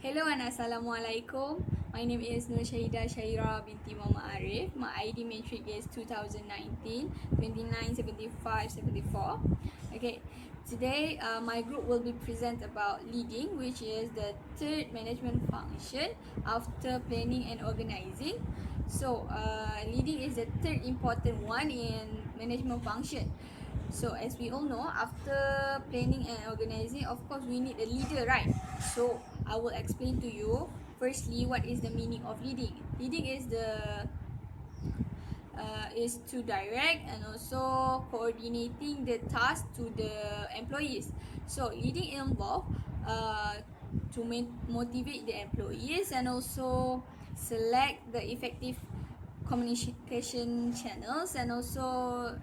Hello and Assalamualaikum. My name is Nur Syahidah Syaira binti Muhammad Arif. My ID matric is 2019 297574. Okay, today my group will be present about leading, which is the third management function after planning and organizing. So leading is the third important one in management function. So as we all know, after planning and organizing, of course we need a leader, right? So I will explain to you firstly what is the meaning of leading. Leading is to direct and also coordinating the task to the employees. So leading involve to motivate the employees and also select the effective communication channels, and also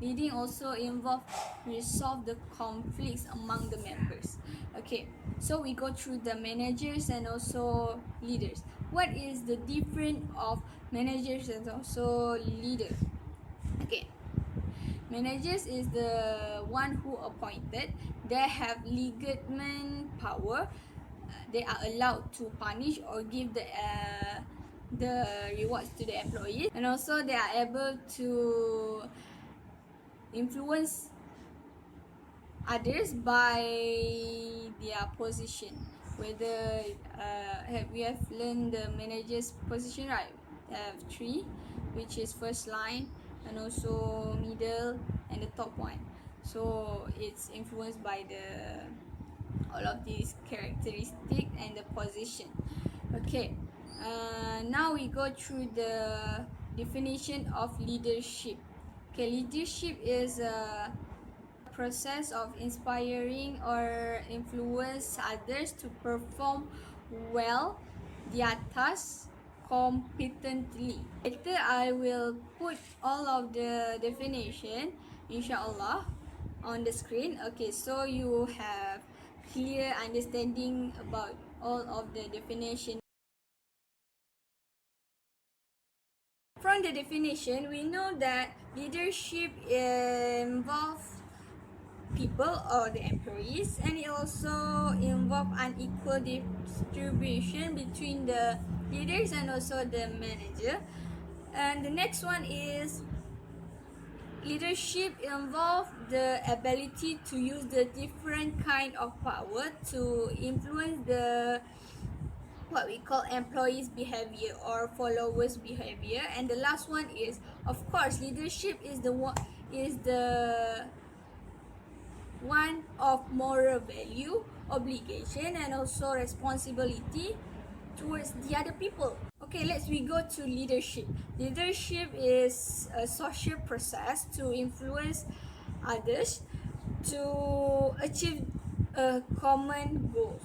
leading also involve resolve the conflicts among the members. Okay, so we go through the managers and also leaders. What is the difference of managers and also leader? Okay, managers is the one who appointed. They have legitimate power. They are allowed to punish or give the rewards to the employees, and also they are able to influence others by their position. Whether we have learned the manager's position, right? Have three, which is first line and also middle and the top one. So it's influenced by the all of these characteristics and the position. Okay, now we go through the definition of leadership. Okay, leadership is a process of inspiring or influence others to perform well their tasks competently. Later I will put all of the definition, inshallah, on the screen. Okay, so you have clear understanding about all of the definition. From the definition, we know that leadership involves people or the employees, and it also involves unequal distribution between the leaders and also the manager. And the next one is leadership involves the ability to use the different kind of power to influence the what we call employees behavior or followers behavior. And the last one is, of course, leadership is the one of moral value, obligation, and also responsibility towards the other people. Okay, we go to leadership. Leadership is a social process to influence others to achieve a common goal,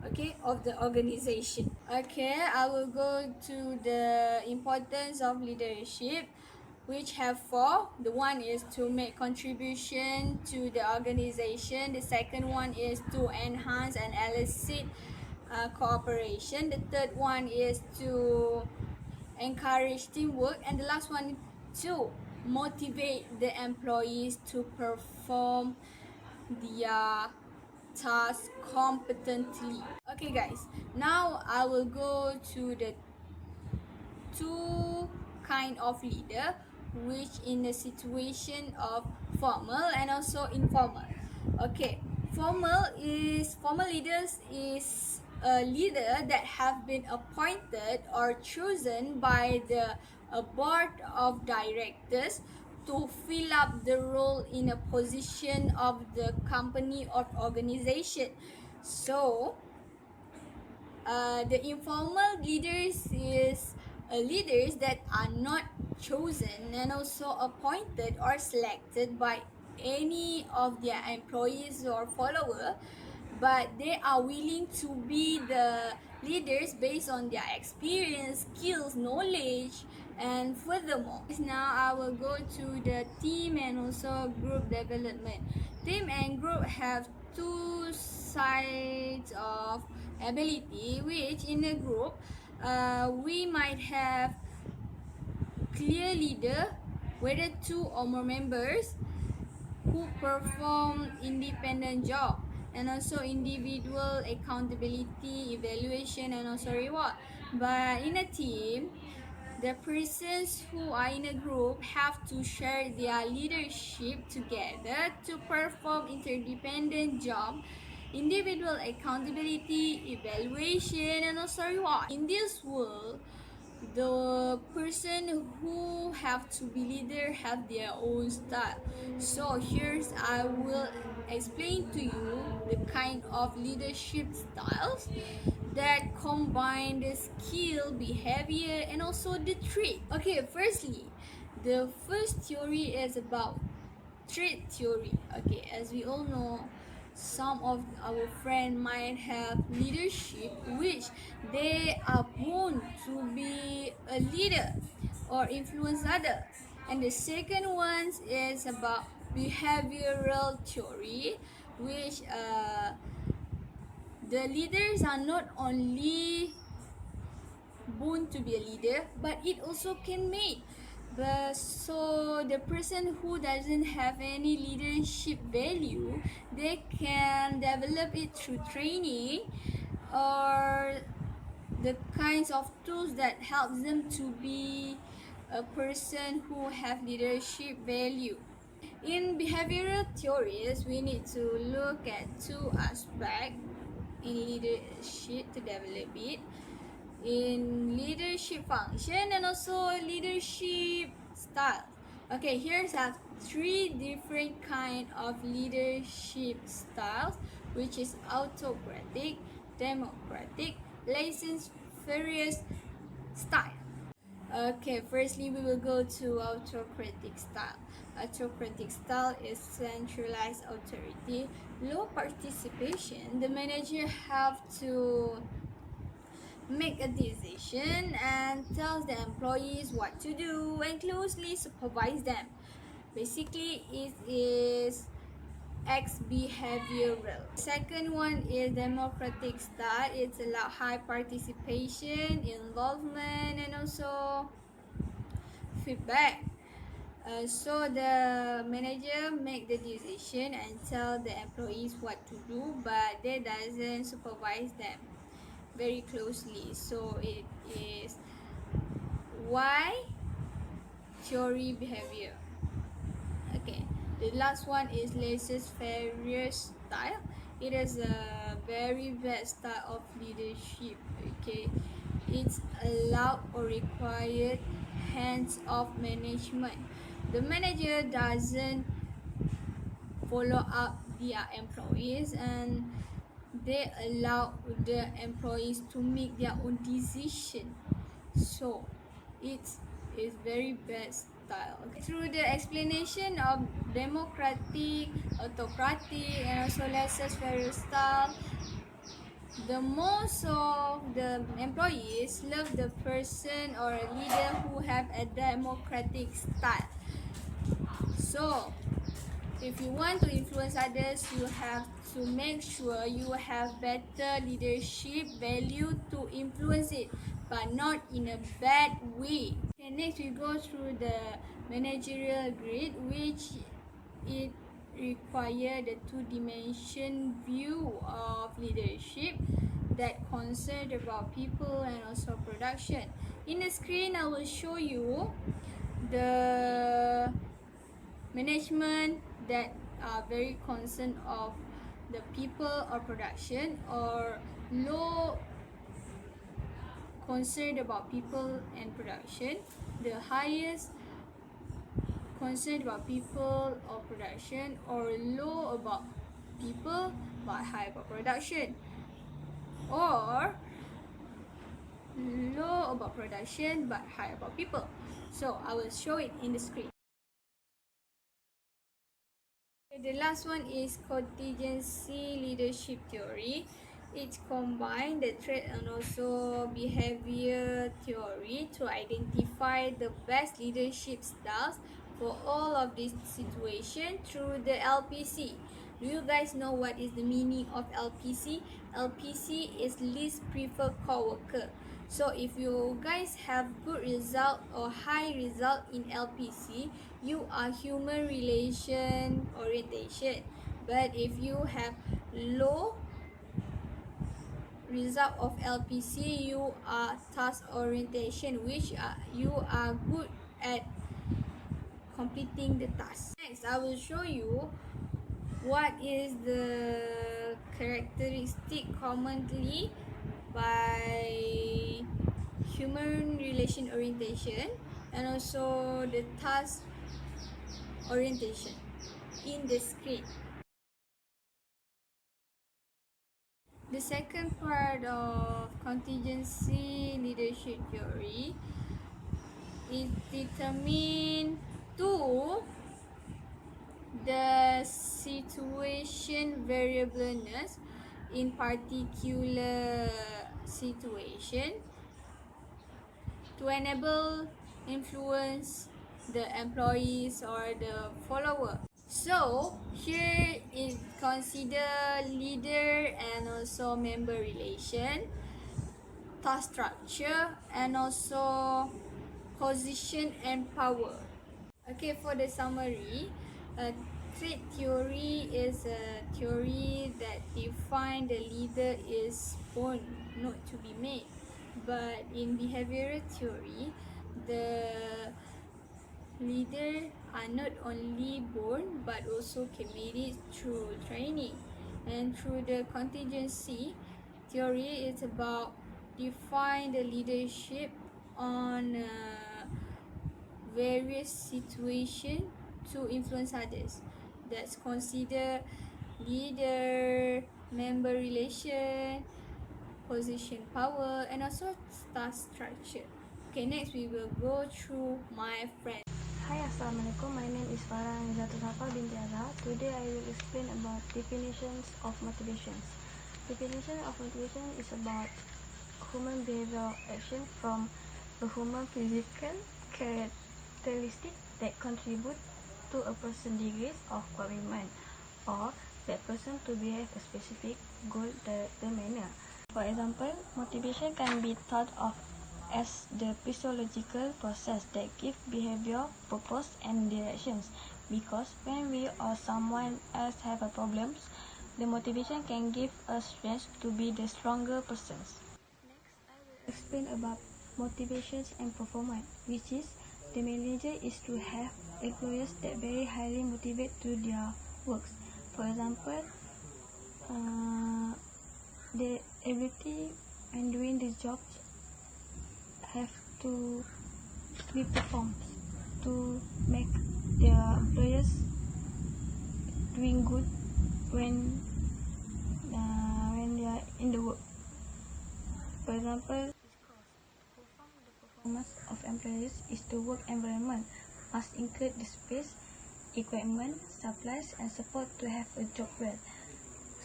okay, of the organization. Okay, I will go to the importance of leadership, which have four. The one is to make contribution to the organization. The second one is to enhance and elicit cooperation. The third one is to encourage teamwork, and the last one to motivate the employees to perform their task competently. Okay guys, now I will go to the two kind of leader, which in the situation of formal and also informal. Okay, formal leaders is a leader that have been appointed or chosen by the board of directors to fill up the role in a position of the company or organization. So the informal leaders is leaders that are not chosen and also appointed or selected by any of their employees or follower, but they are willing to be the leaders based on their experience, skills, knowledge, and furthermore. Now I will go to the team and also group development. Team and group have two sides of ability, which in a group we might have clear leader, whether two or more members who perform independent job, and also individual accountability, evaluation, and also reward. But in a team, the persons who are in a group have to share their leadership together to perform interdependent job, individual accountability, evaluation, and also reward. In this world, the person who have to be leader have their own style. So here's I will explain to you the kind of leadership styles that combine the skill, behavior, and also the trait. Okay, firstly, the first theory is about trait theory. Okay, as we all know, some of our friends might have leadership which they are born to be a leader or influence others. And the second one is about behavioral theory, which the leaders are not only born to be a leader, but it also can make. But so the person who doesn't have any leadership value, they can develop it through training or the kinds of tools that helps them to be a person who have leadership value. In behavioral theories, we need to look at two aspects in leadership to develop it, in leadership function and also leadership style. Okay, here's have three different kind of leadership styles, which is autocratic, democratic, laissez-faire style. Okay, firstly we will go to autocratic style. Autocratic style is centralized authority, low participation. The manager have to make a decision and tells the employees what to do and closely supervise them. Basically, it is X behavioral. Second one is democratic style. It's allow high participation, involvement, and also feedback. So the manager make the decision and tell the employees what to do, but they doesn't supervise them very closely. So it is Y theory behavior. Okay, the last one is laissez-faire style. It is a very bad style of leadership. Okay, it's allowed or required hands-off management. The manager doesn't follow up their employees and they allow the employees to make their own decision. So it is very bad style. Okay. Through the explanation of democratic, autocratic, and also laissez-faire style, the most of the employees love the person or a leader who have a democratic style. So if you want to influence others, you have to make sure you have better leadership value to influence it, but not in a bad way. Okay, next we go through the managerial grid, which it requires the two-dimension view of leadership that concerned about people and also production. In the screen, I will show you the management that are very concerned of the people or production, or low concerned about people and production. The highest concerned about people or production, or low about people but high about production, or low about production but high about people. So I will show it in the screen. The last one is contingency leadership theory. It combines the trait and also behavior theory to identify the best leadership styles for all of this situation through the LPC. Do you guys know what is the meaning of LPC? LPC is least preferred coworker. So if you guys have good result or high result in LPC, you are human relation orientation. But if you have low result of LPC, you are task orientation, which you are good at completing the task. Next, I will show you what is the characteristic commonly by human relation orientation and also the task orientation in the script. The second part of contingency leadership theory is determined to the situation variableness in particular situation to enable influence the employees or the follower. So here is consider leader and also member relation, task structure, and also position and power. Okay, for the summary, trait theory is a theory that defines the leader is born, not to be made. But in behavioral theory, the leader are not only born but also can made it through training. And through the contingency theory, it's about define the leadership on various situations to influence others. That's consider leader, member relation, position power, and also task structure. Okay, next we will go through my friend. Hi, Assalamualaikum. My name is Farah Nizatul Hafa binti Azhar. Today I will explain about definitions of motivations. Definition of motivation is about human behavioral action from a human physical characteristic that contribute to a person's degrees of commitment or that person to behave a specific goal-directed manner. For example, motivation can be thought of as the physiological process that gives behavior purpose and directions, because when we or someone else have a problem, the motivation can give us strength to be the stronger persons. Next, I will explain about motivations and performance, which is the manager is to have employees that very highly motivate to their works. For example, the ability and doing the job have to be performed to make their employers doing good when they are in the work. For example, the performance of employees is the work environment must include the space, equipment, supplies, and support to have a job well.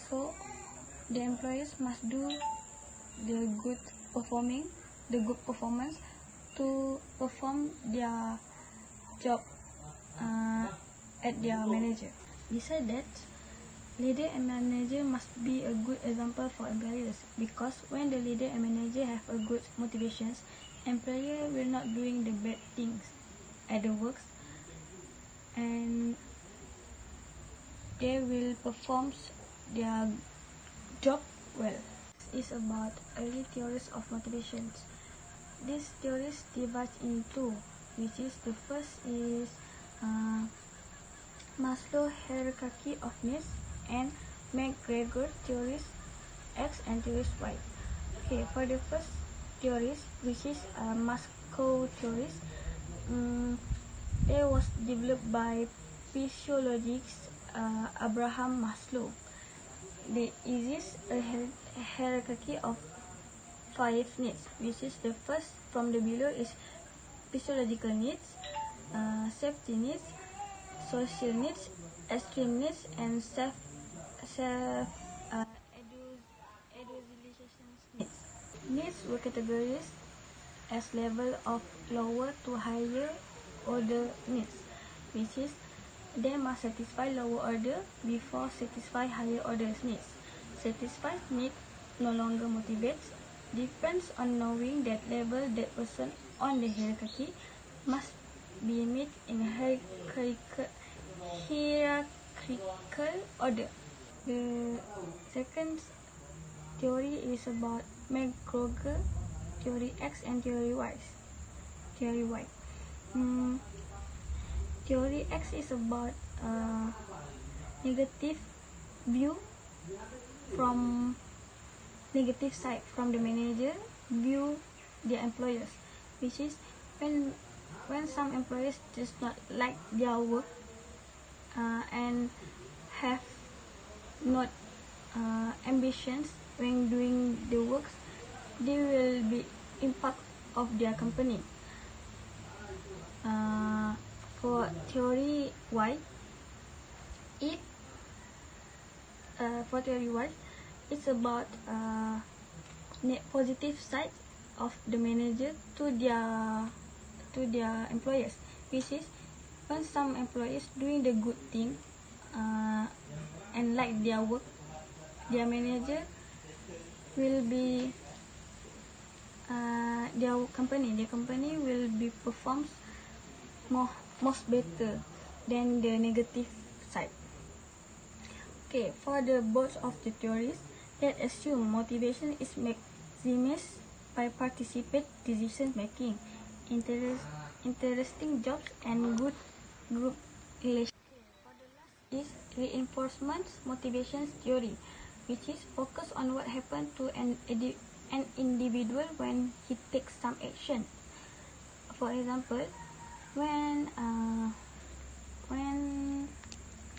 So the employees must do the good performance to perform their job at their manager. Besides that, leader and manager must be a good example for employers, because when the leader and manager have a good motivations, employer will not doing the bad things at the works, and they will perform their job well. Is about early theories of motivations. These theories divide in two, which is the first is Maslow hierarchy of needs and McGregor theories X and theories Y. Okay, for the first theories, which is Maslow theories, it was developed by physiologist Abraham Maslow. There exists a hierarchy of 5 needs, which is the first from the below is physiological needs, safety needs, social needs, extreme needs, and self-actualization needs. Needs were categorized as level of lower to higher order needs, which is they must satisfy lower order before satisfy higher order needs. Satisfied need no longer motivates, depends on knowing that level that person on the hierarchy must be met in hierarchical order. The second theory is about McGregor, theory X, and theory Y. Theory X is about negative view from negative side from the manager view their employers, which is when some employers does not like their work and have not ambitions when doing the works, they will be impact of their company. For theory Y, it's about positive side of the manager to their employers, which is when some employees doing the good thing and like their work, their manager will be their company will be performs most better than the negative side. Okay, for the both of the theories, let's assume motivation is maximized by participate decision making, interesting jobs, and good group relations. Is reinforcement motivation theory, which is focus on what happened to an individual when he takes some action. For example, when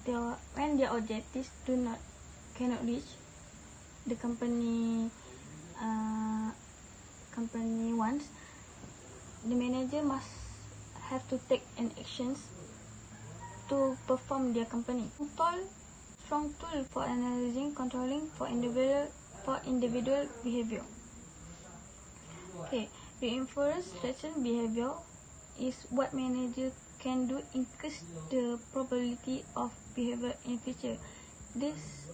their objectives cannot reach the company wants, the manager must have to take an actions to perform their company. Strong tool for analyzing, controlling for individual behavior. Okay, reinforcement behavior is what manager can do increase the probability of behavior in future. These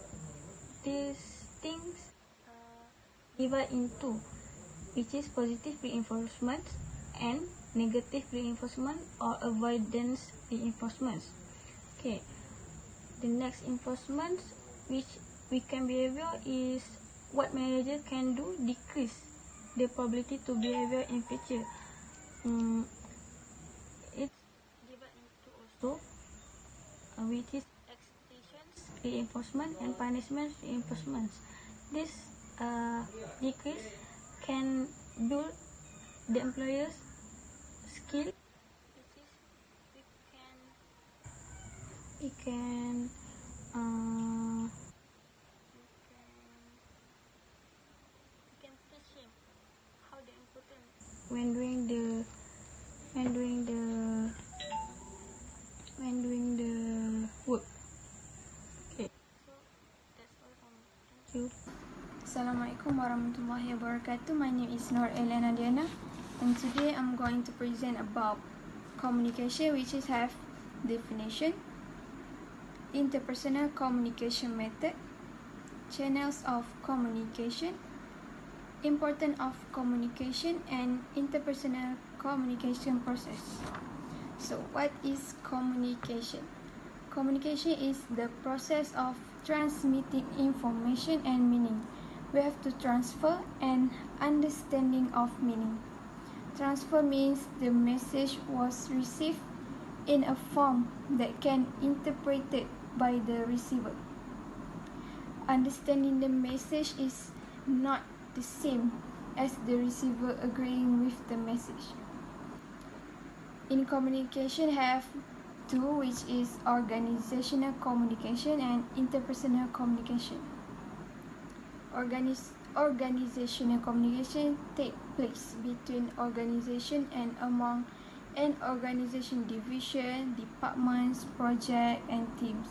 things divide into, which is positive reinforcement and negative reinforcement or avoidance reinforcement. Okay, the next reinforcement which weaken behavior is what manager can do decrease the probability to behavior in future. It's divided into also which is expectations reinforcement and punishment reinforcement. This decrease can build the employer's skill, which is we can teach him how the important when doing the work. Okay, so that's all from me. Thank you. Assalamualaikum warahmatullahi wabarakatuh. My name is Nur Elena Diana, and today I'm going to present about communication, which is have definition, interpersonal communication method, channels of communication, importance of communication, and interpersonal communication process. So what is communication? Communication is the process of transmitting information and meaning. We have to transfer and understanding of meaning. Transfer means the message was received in a form that can interpreted by the receiver. Understanding the message is not the same as the receiver agreeing with the message. In communication have two, which is organizational communication and interpersonal communication. Organizational communication take place between organization and among an organization division, departments, project, and teams.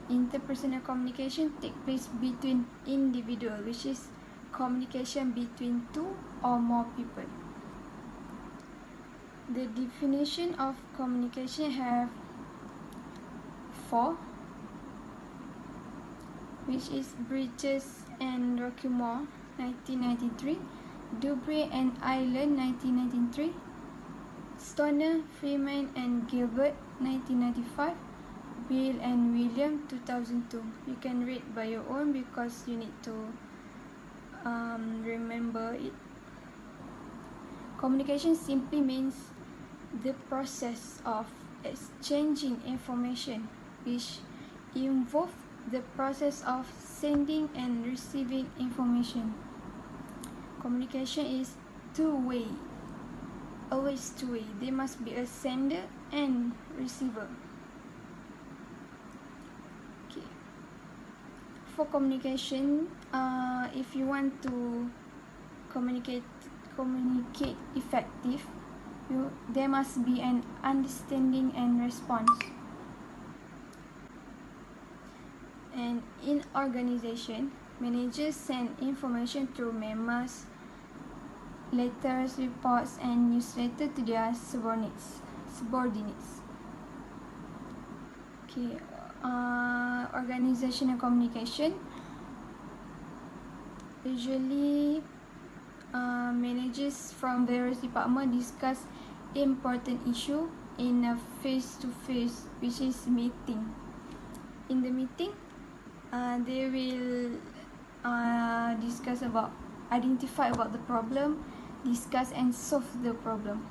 Interpersonal communication take place between individual, which is communication between two or more people. The definition of communication have four, which is Bridges and Rockmore 1993, Dubre and Ireland 1993, Stoner, Freeman and Gilbert 1995, Bill and William 2002. You can read by your own because you need to remember it. Communication simply means the process of exchanging information which involve the process of sending and receiving information. Communication is two-way, always two-way. There must be a sender and receiver. Okay. For communication, if you want to communicate effective, there must be an understanding and response. And in organization, managers send information through memos, letters, reports, and newsletters to their subordinates. Okay, organizational communication. Usually, managers from various departments discuss important issue in a face-to-face, which is meeting. In the meeting, they will identify about the problem, discuss and solve the problem.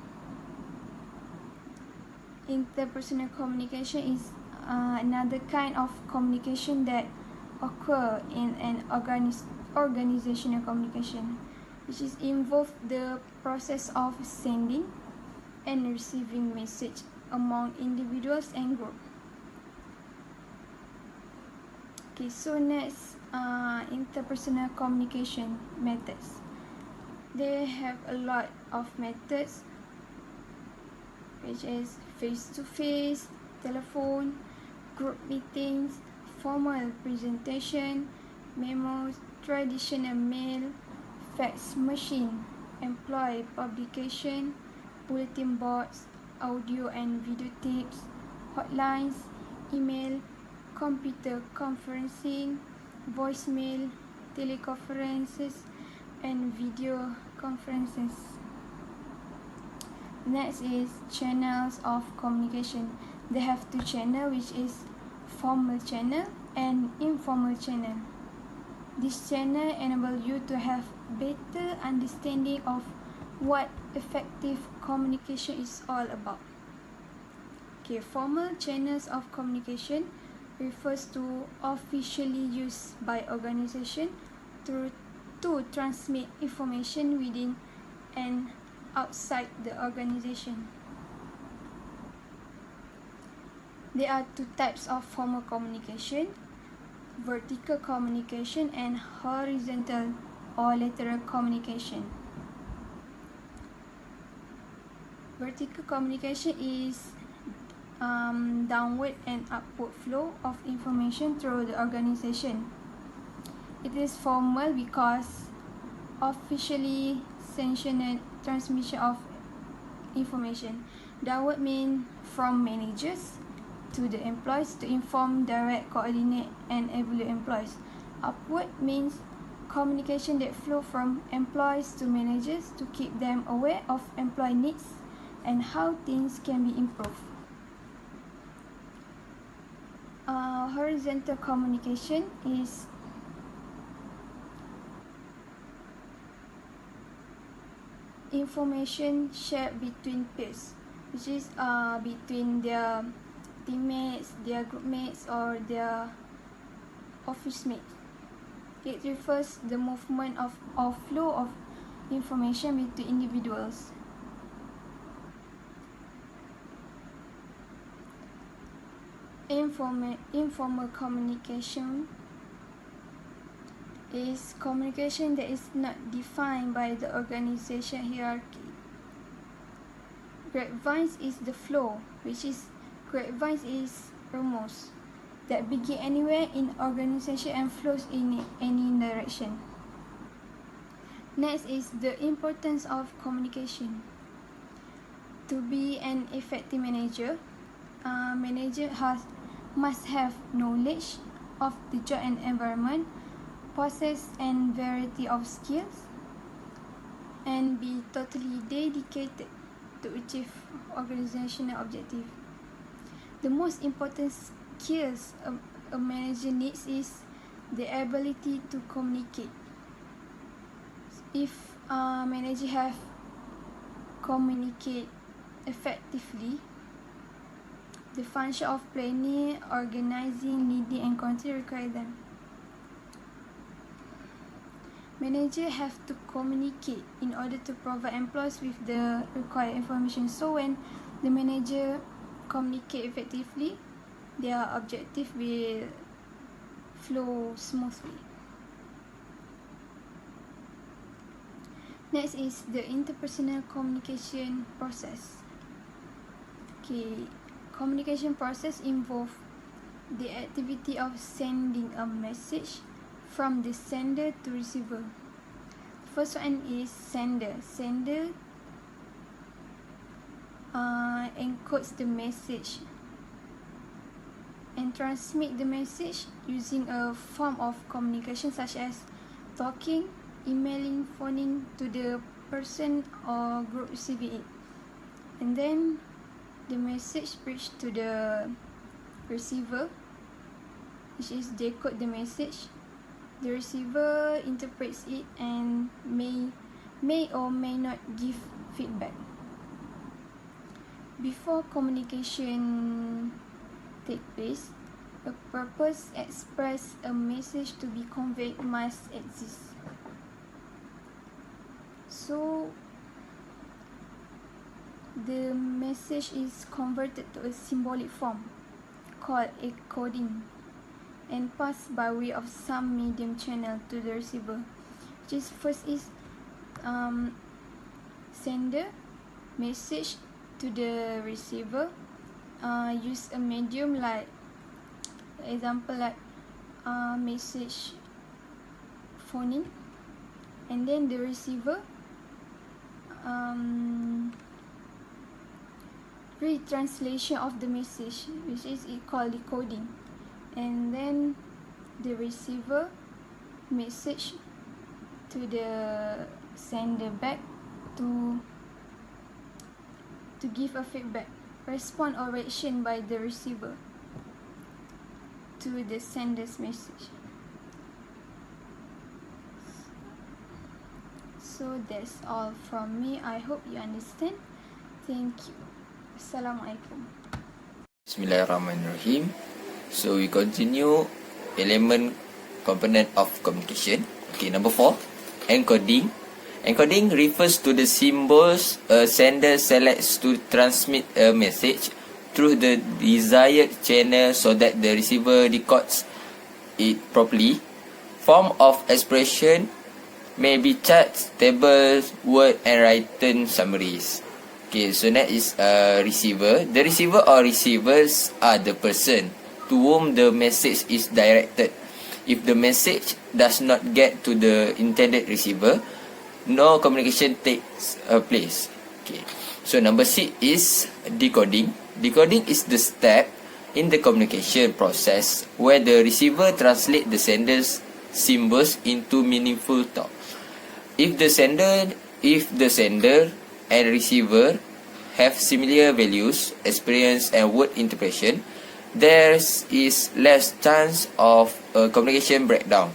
Interpersonal communication is another kind of communication that occur in an organizational communication, which is involve the process of sending and receiving message among individuals and group. Okay, so next, interpersonal communication methods. They have a lot of methods, which is face-to-face, telephone, group meetings, formal presentation, memos, traditional mail, fax machine, employee publication, bulletin boards, audio and video tapes, hotlines, email, computer conferencing, voicemail, teleconferences, and video conferences. Next is channels of communication. They have two channels, which is formal channel and informal channel. This channel enable you to have better understanding of what effective communication is all about. Okay, formal channels of communication refers to officially used by organization to transmit information within and outside the organization. There are two types of formal communication: vertical communication and horizontal or lateral communication. Vertical communication is downward and upward flow of information through the organization. It is formal because officially sanctioned transmission of information. Downward means from managers to the employees to inform, direct, coordinate, and evaluate employees. Upward means communication that flow from employees to managers to keep them aware of employee needs and how things can be improved. Horizontal communication is information shared between peers, which is between their teammates, their group mates, or their office mates. It refers the movement of flow of information between individuals. Informal communication is communication that is not defined by the organization hierarchy. Grapevines is the flow, which is grapevines is rumors that begin anywhere in organization and flows in any direction. Next is the importance of communication. To be an effective manager, manager must have knowledge of the job and environment, possess and variety of skills, and be totally dedicated to achieve organizational objective. The most important skills a manager needs is the ability to communicate. If a manager have communicate effectively, the function of planning, organizing, leading, and control require them. Manager have to communicate in order to provide employees with the required information. So when the manager communicate effectively, their objective will flow smoothly. Next is the interpersonal communication process. Okay, communication process involve the activity of sending a message from the sender to receiver. First one is sender. Sender encodes the message and transmit the message using a form of communication such as talking, emailing, phoning to the person or group receiving it. And then the message reached to the receiver, which is decode the message. The receiver interprets it and may or may not give feedback. Before communication take place, a purpose express a message to be conveyed must exist. So the message is converted to a symbolic form called encoding and passed by way of some medium channel to the receiver. Which is first is sender message to the receiver. Use a medium like example like message phoning, and then the receiver retranslation of the message, which is called decoding, and then the receiver message to the sender back to give a feedback, respond or reaction by the receiver to the sender's message. So that's all from me. I hope you understand. Thank you. Assalamualaikum. Bismillahirrahmanirrahim. So we continue element component of communication. Okay, number 4, encoding. Encoding refers to the symbols a sender selects to transmit a message through the desired channel so that the receiver decodes it properly. Form of expression may be charts, tables, word and written summaries. Okay, so that is a receiver. The receiver or receivers are the person to whom the message is directed. If the message does not get to the intended receiver, no communication takes place. Okay, so number 6 is decoding. Decoding is the step in the communication process where the receiver translates the sender's symbols into meaningful talk. If the sender and receiver have similar values, experience and word interpretation, there is less chance of a communication breakdown.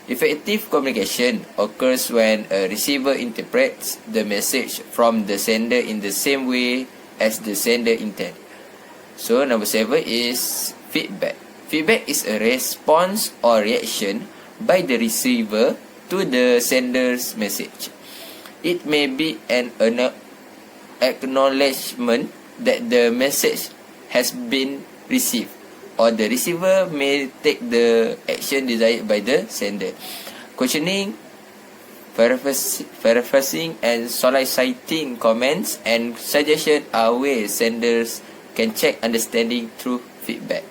Effective communication occurs when a receiver interprets the message from the sender in the same way as the sender intended. So number 7 is feedback. Feedback is a response or reaction by the receiver to the sender's message. It may be an acknowledgement that the message has been received, or the receiver may take the action desired by the sender. Questioning, paraphrasing and soliciting comments and suggestions are ways senders can check understanding through feedback.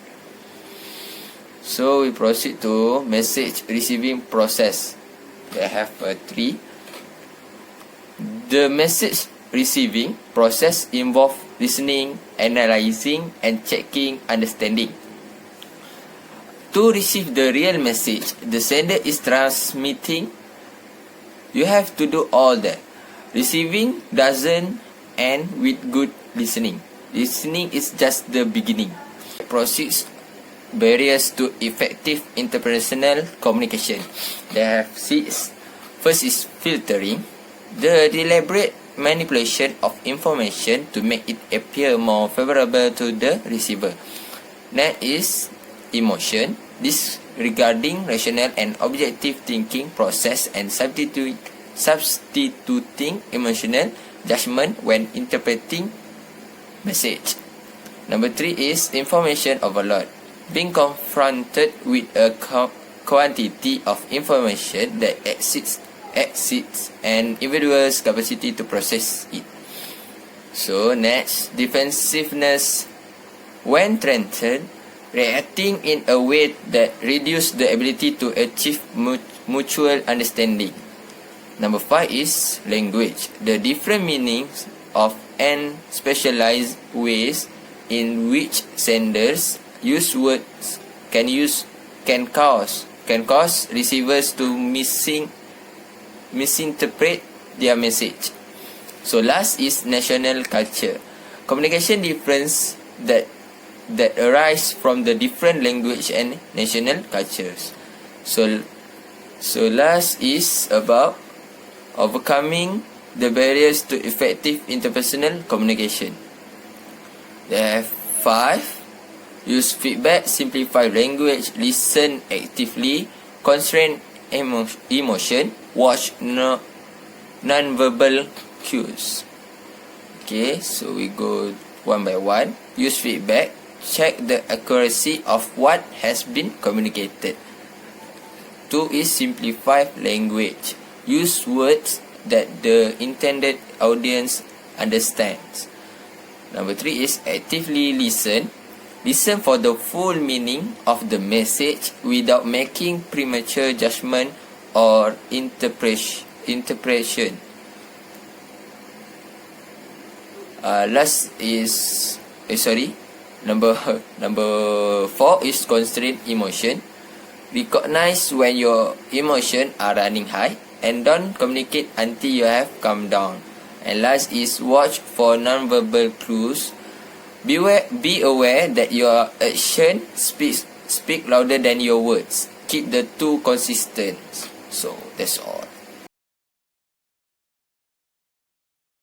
So we proceed to message receiving process. I have 3. The message receiving process involves listening, analyzing, and checking understanding. To receive the real message the sender is transmitting, you have to do all that. Receiving doesn't end with good listening. Listening is just the beginning. Proceeds barriers to effective interpersonal communication. They have 6. First is filtering, the deliberate manipulation of information to make it appear more favorable to the receiver. Next is emotion, disregarding rational and objective thinking process and substituting emotional judgment when interpreting message. Number 3 is information overload, being confronted with a quantity of information that exceeds an individual's capacity to process it. So next, defensiveness, when threatened, reacting in a way that reduces the ability to achieve mutual understanding. Number 5 is language, the different meanings of and specialized ways in which senders use words can cause receivers to misinterpret their message. So last is national culture, communication difference that arise from the different language and national cultures. So last is about overcoming the barriers to effective interpersonal communication. There have 5. Use feedback, simplify language, listen actively, constrain emotion, watch non-verbal cues. Okay, so we go one by one. Use feedback, check the accuracy of what has been communicated. 2 is simplify language. Use words that the intended audience understands. Number 3 is actively listen. Listen for the full meaning of the message without making premature judgment or interpretation. Number 4 is constrain emotion. Recognize when your emotions are running high and don't communicate until you have calmed down. And last is watch for non-verbal clues. Be aware that your action speak louder than your words. Keep the two consistent. So that's all.